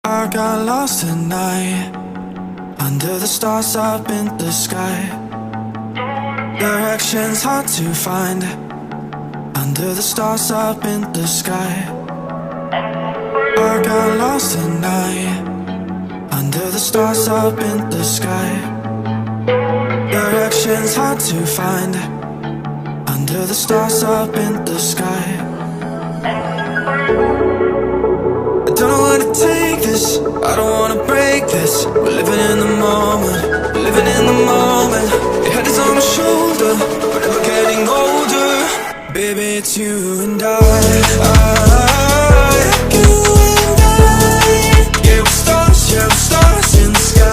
I got lost tonight, under the stars up in the sky. Directions hard to find, under the stars up in the sky. I got lost tonight, under the stars up in the sky. Directions hard to find, under the stars up in the sky. I don't know where to take this, I don't wanna break this. We're living in the moment, living in the moment. Your head is on my shoulder, we're never getting older. Baby, it's you and I. You and I. Yeah, we're stars in the sky.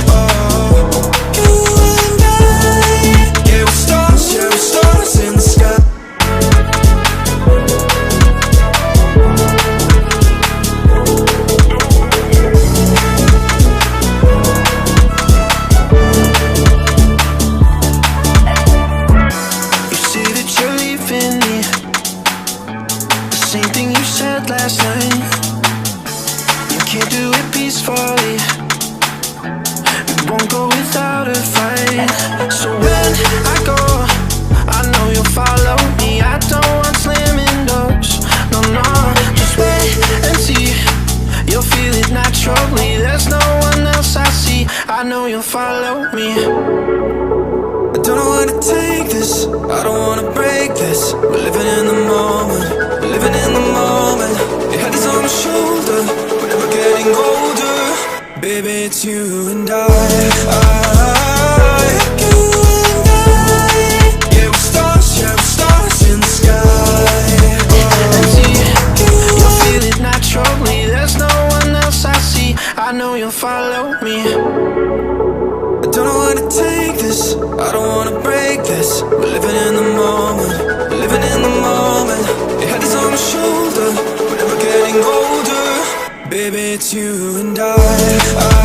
Oh, you and I. Yeah, we're stars in the sky. Same thing you said last night. You can't do it peacefully. We won't go without a fight. So when I go, I know you'll follow me. I don't want slamming doors. No, no, just wait and see. You'll feel it naturally. There's no one else I see. I know you'll follow me. I don't know where to take this, I don't wanna break this. We're living in the moment, living in the moment. Your head is on my shoulder, we're never getting older. Baby, it's you and I. You and I. Yeah, we're stars in the sky. And see, you'll feel it naturally. There's no one else I see. I know you'll follow me. I don't know where to take this, I don't wanna break this. We're living in the moment, living in the moment. Your head is on my shoulder, we're never getting older. Baby, it's you and I.